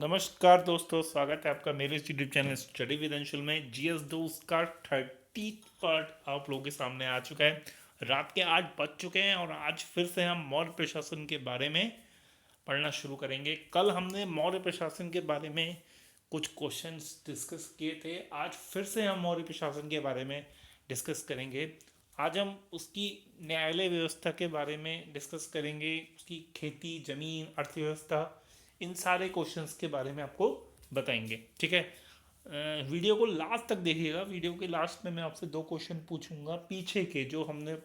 नमस्कार दोस्तों, स्वागत है आपका मेरे YouTube channel study with Anshul में। जीएस दोस्त का 30 पार्ट आप लोगों के सामने आ चुका है। रात के 8 बज चुके हैं और आज फिर से हम मौर्य प्रशासन के बारे में पढ़ना शुरू करेंगे। कल हमने मौर्य प्रशासन के बारे में कुछ क्वेश्चंस डिस्कस किए थे। आज फिर से हम मौर्य प्रशासन के बारे में डिस्कस करेंगे। आज हम उसकी न्यायालय व्यवस्था के बारे में डिस्कस करेंगे, उसकी खेती, जमीन, अर्थव्यवस्था, इन सारे क्वेश्चंस के बारे में आपको बताएंगे। ठीक है, वीडियो को लास्ट तक देखिएगा। वीडियो के लास्ट में मैं आपसे 2 क्वेश्चन पूछूंगा पीछे के, जो हमने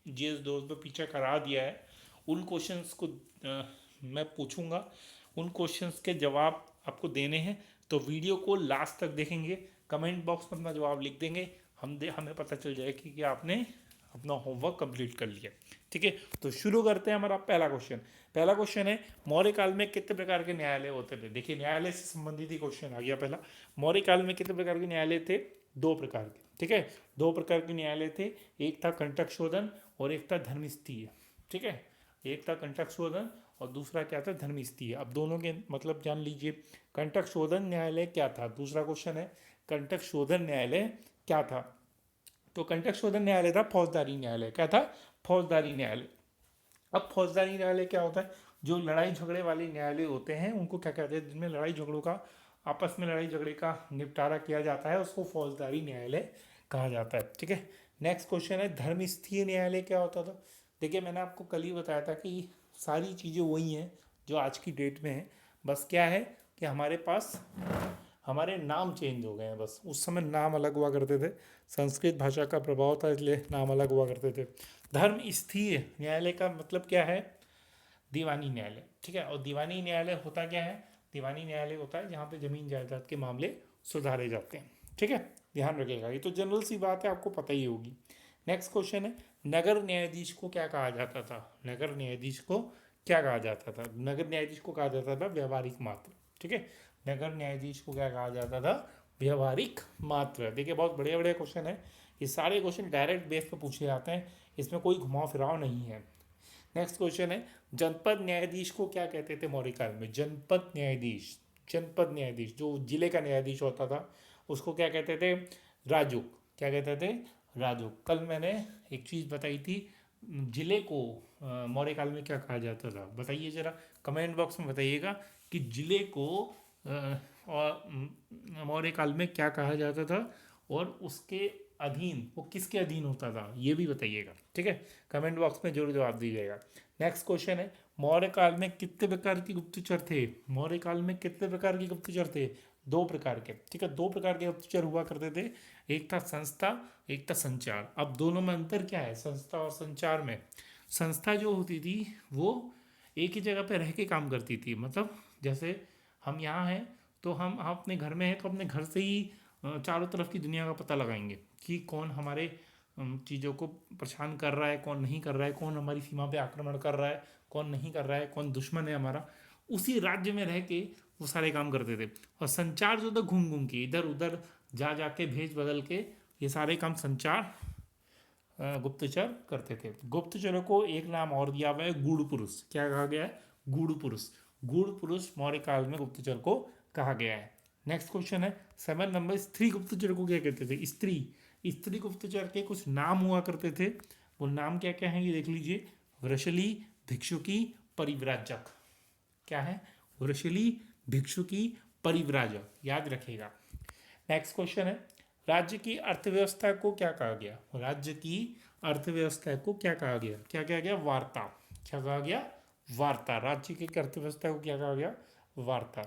जीएस दोस्त में पीछे करा दिया है। उन क्वेश्चंस को मैं पूछूंगा, उन क्वेश्चंस के जवाब आपको देने हैं। तो वीडियो को लास्ट तक देखेंगे, कमेंट बॉक्स में अपना जवाब लिख देंगे। हमें पता चल जाएगा कि आपने अपना होमवर्क कंप्लीट कर लिया। ठीक है, तो शुरू करते हैं। हमारा पहला क्वेश्चन है, मौर्य काल में कितने प्रकार के न्यायालय होते थे। देखिए, न्यायालय से संबंधित ही क्वेश्चन आ गया पहला। मौर्य काल में कितने प्रकार के न्यायालय थे? 2 प्रकार के। ठीक है, 2 प्रकार के न्यायालय थे। एक था कंटक शोधन और एक था धर्मस्थीय। ठीक है, एक था कंटक शोधन और दूसरा क्या था? धर्मस्थीय। अब दोनों के मतलब जान लीजिए। कंटक शोधन न्यायालय क्या था? दूसरा क्वेश्चन है, कंटक शोधन न्यायालय क्या था? तो कंटक शोधन न्यायालय था फौजदारी न्यायालय। क्या था? फौजदारी न्यायालय। अब फौजदारी न्यायालय क्या होता है? जो लड़ाई झगड़े वाले न्यायालय होते हैं उनको क्या कहते हैं? जिनमें लड़ाई झगड़ों का, आपस में लड़ाई झगड़े का निपटारा किया जाता है, उसको फौजदारी न्यायालय कहा जाता है। ठीक है, नेक्स्ट क्वेश्चन है, धर्मस्थीय न्यायालय क्या होता था? देखिए, मैंने आपको कल ही बताया था कि सारी चीज़ें वही हैं जो आज की डेट में है। बस क्या है कि हमारे पास हमारे नाम चेंज हो गए हैं। बस उस समय नाम अलग हुआ करते थे, संस्कृत भाषा का प्रभाव था, इसलिए नाम अलग हुआ करते थे। धर्म स्थीय न्यायालय का मतलब क्या है? दीवानी न्यायालय। ठीक है, और दीवानी न्यायालय होता क्या है? दीवानी न्यायालय होता है जहाँ पे जमीन जायदाद के मामले सुधारे जाते हैं। ठीक है, ध्यान रखिएगा, ये तो जनरल सी बात है, आपको पता ही होगी। नेक्स्ट क्वेश्चन है, नगर न्यायाधीश को क्या कहा जाता था? नगर न्यायाधीश को क्या कहा जाता था? नगर न्यायाधीश को कहा जाता था व्यवहारिक मात्र। ठीक है, नगर न्यायाधीश को क्या कहा जाता था? व्यवहारिक मात्र। देखिए, बहुत बड़े बड़े क्वेश्चन है। ये सारे क्वेश्चन डायरेक्ट बेस पे पूछे जाते हैं, इसमें कोई घुमाव फिराव नहीं है। नेक्स्ट क्वेश्चन है, जनपद न्यायाधीश को क्या कहते थे मौर्य काल में? जनपद न्यायाधीश, जनपद न्यायाधीश जो जिले का न्यायाधीश होता था उसको क्या कहते थे? राजुक। क्या कहते थे? राजुक। कल मैंने एक चीज़ बताई थी, जिले को मौर्य काल में क्या कहा जाता था? बताइए जरा, कमेंट बॉक्स में बताइएगा कि जिले को और मौर्य काल में क्या कहा जाता था और उसके अधीन, वो किसके अधीन होता था, ये भी बताइएगा। ठीक है, कमेंट बॉक्स में जरूर जवाब दीजिएगा। नेक्स्ट क्वेश्चन है, मौर्य काल में कितने प्रकार के गुप्तचर थे? मौर्य काल में कितने प्रकार के गुप्तचर थे? 2 प्रकार के। ठीक है, 2 प्रकार के गुप्तचर हुआ करते थे। एक था संस्था, एक था संचार। अब दोनों में अंतर क्या है संस्था और संचार में? संस्था जो होती थी वो एक ही जगह पे रह के काम करती थी। मतलब जैसे हम यहाँ हैं तो हम अपने घर में हैं तो अपने घर से ही चारों तरफ की दुनिया का पता लगाएंगे कि कौन हमारे चीज़ों को परेशान कर रहा है, कौन नहीं कर रहा है, कौन हमारी सीमा पे आक्रमण कर रहा है, कौन नहीं कर रहा है, कौन दुश्मन है हमारा। उसी राज्य में रह के वो सारे काम करते थे। और संचार जो था, घूम घूम के इधर उधर जा जाके भेज बदल के ये सारे काम संचार गुप्तचर करते थे। गुप्तचरों को एक नाम और दिया हुआ है, गूढ़ पुरुष। क्या कहा गया है? गूढ़ पुरुष। गूढ़ पुरुष मौर्य काल में गुप्तचर को कहा गया है। नेक्स्ट क्वेश्चन है 7 नंबर, स्त्री गुप्तचर को क्या कहते थे? स्त्री। स्त्री गुप्तचर के कुछ नाम हुआ करते थे। वो नाम क्या क्या है ये देख लीजिए, वृषली, भिक्षुकी, परिव्राजक। क्या है? वृषली, भिक्षुकी, परिव्राजक, याद रखिएगा। नेक्स्ट क्वेश्चन है, राज्य की अर्थव्यवस्था को क्या कहा गया? राज्य की अर्थव्यवस्था को क्या कहा गया? क्या कहा गया? वार्ता। क्या कहा गया? वार्ता। राज्य की अर्थव्यवस्था को क्या कहा गया? वार्ता।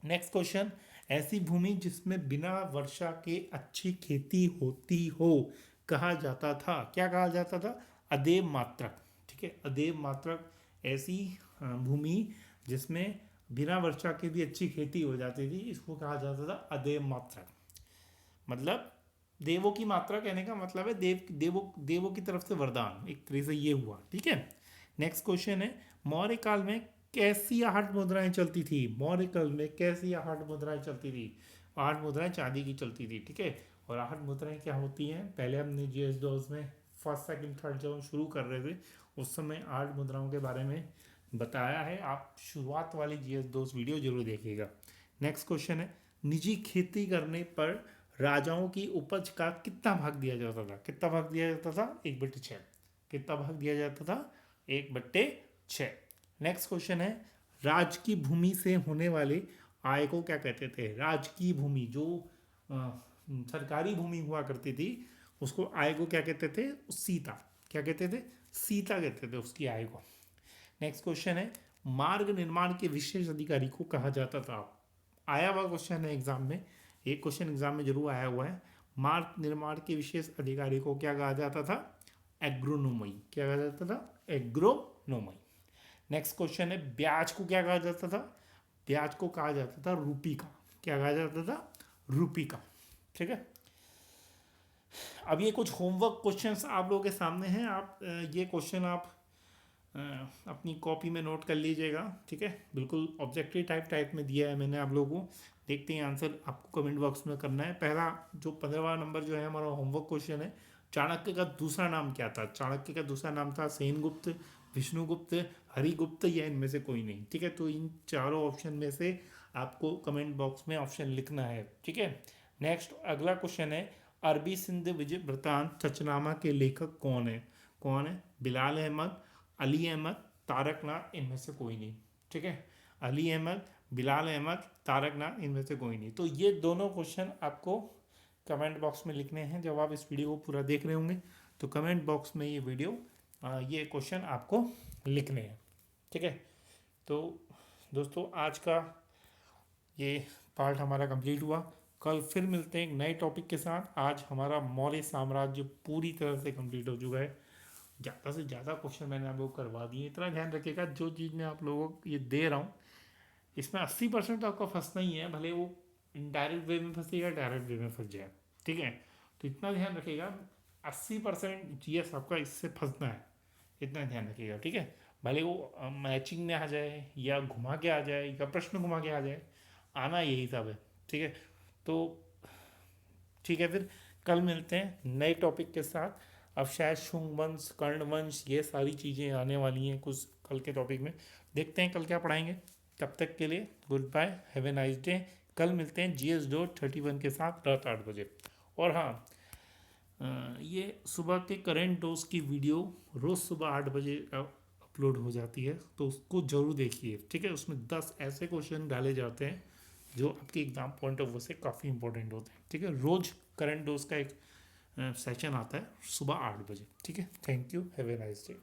नेक्स्ट क्वेश्चन, ऐसी भूमि जिसमें बिना वर्षा के अच्छी खेती होती हो कहा जाता था? क्या कहा जाता था? अदेव मात्रक। ठीक है, अदेव मात्रक। ऐसी भूमि जिसमें बिना वर्षा के भी अच्छी खेती हो जाती थी, इसको कहा जाता था अदेव मात्रक। मतलब देवों की मात्रा कहने का मतलब है देवों की तरफ से वरदान, एक तरह से ये हुआ। ठीक है, नेक्स्ट क्वेश्चन है, मौर्य काल में कैसी 8 मुद्राएं चलती थी? मौर्य काल में कैसी 8 मुद्राएं चलती थी? 8 मुद्राएं चांदी की चलती थी। ठीक है, और 8 मुद्राएं क्या होती हैं? पहले हमने जीएस डॉस में फर्स्ट सेकंड थर्ड जब हम शुरू कर रहे थे उस समय 8 मुद्राओं के बारे में बताया है, आप शुरुआत वाली जीएस दोस्त वीडियो जरूर देखिएगा। नेक्स्ट क्वेश्चन है, निजी खेती करने पर राजाओं की उपज का कितना भाग दिया जाता था? कितना भाग दिया जाता था? 1/6। कितना भाग दिया जाता था? 1/6। नेक्स्ट क्वेश्चन है, राज की भूमि से होने वाले आय को क्या कहते थे? राज की भूमि, जो सरकारी भूमि हुआ करती थी, उसको आय को क्या कहते थे? सीता। क्या कहते थे? सीता कहते थे उसकी आय को। नेक्स्ट क्वेश्चन है, मार्ग निर्माण के विशेष अधिकारी को कहा जाता था? आया हुआ क्वेश्चन है एग्जाम में, एक क्वेश्चन एग्जाम में जरूर आया हुआ है। मार्ग निर्माण के विशेष अधिकारी को क्या कहा जाता था? एग्रोनोमी। क्या कहा जाता था? एग्रोनोमी। नेक्स्ट क्वेश्चन है, ब्याज को क्या कहा जाता था? ब्याज को कहा जाता था रूपी का। क्या कहा जाता था? रूपी का। ठीक है, अब ये कुछ होमवर्क क्वेश्चंस आप लोगों के सामने हैं। आप ये क्वेश्चन आप अपनी कॉपी में नोट कर लीजिएगा। ठीक है, बिल्कुल ऑब्जेक्टिव टाइप में दिया है मैंने आप लोगों को। देखते हैं आंसर आपको कमेंट बॉक्स में करना है। पहला जो 15वां नंबर जो है हमारा होमवर्क क्वेश्चन है, चाणक्य का दूसरा नाम क्या था? चाणक्य का दूसरा नाम था सेनगुप्त, विष्णुगुप्त, हरिगुप्त, या इनमें से कोई नहीं। ठीक है, तो इन चारों ऑप्शन में से आपको कमेंट बॉक्स में ऑप्शन लिखना है। ठीक है, नेक्स्ट अगला क्वेश्चन है, अरबी सिंध विजय वृतांत चचनामा के लेखक कौन है? कौन है? बिलाल अहमद, अली अहमद, तारक नाथ, इनमें से कोई नहीं। ठीक है, अली अहमद, बिलाल अहमद, तारक नाथ, इनमें से कोई नहीं। तो ये दोनों क्वेश्चन आपको कमेंट बॉक्स में लिखने हैं। जब आप इस वीडियो को पूरा देख रहे होंगे तो कमेंट बॉक्स में ये क्वेश्चन आपको लिखने हैं। ठीक है, तो दोस्तों आज का ये पार्ट हमारा कंप्लीट हुआ। कल फिर मिलते हैं एक नए टॉपिक के साथ। आज हमारा मौर्य साम्राज्य पूरी तरह से कंप्लीट हो चुका है। ज़्यादा से ज़्यादा क्वेश्चन मैंने आप लोगों को करवा दिए। इतना ध्यान रखिएगा, जो चीज़ मैं आप लोगों को ये दे रहा हूँ इसमें 80% तो आपका फंसना ही है, भले वो इनडायरेक्ट वे में फंसे या डायरेक्ट वे में फंस जाए। ठीक है, तो इतना ध्यान रखिएगा, 80% जीएस आपका इससे फंसना है, इतना ध्यान रखिएगा। ठीक है, भले वो मैचिंग में आ जाए या घुमा के आ जाए या प्रश्न घुमा के आ जाए, आना यही सब है। ठीक है, तो ठीक है, फिर कल मिलते हैं नए टॉपिक के साथ। अब शायद शुंग वंश, कर्ण वंश, ये सारी चीज़ें आने वाली हैं कुछ कल के टॉपिक में। देखते हैं कल क्या पढ़ाएंगे। तब तक के लिए goodbye, have a nice day. कल मिलते हैं GS.31 के साथ रात 8 बजे। और हाँ, ये सुबह के करंट डोज की वीडियो रोज़ सुबह 8 बजे अपलोड हो जाती है, तो उसको ज़रूर देखिए। ठीक है, उसमें 10 ऐसे क्वेश्चन डाले जाते हैं जो आपके एग्जाम पॉइंट ऑफ व्यू से काफ़ी इंपॉर्टेंट होते हैं। ठीक है, रोज़ करंट डोज का एक सेशन आता है सुबह 8 बजे। ठीक है, thank you, have a nice day.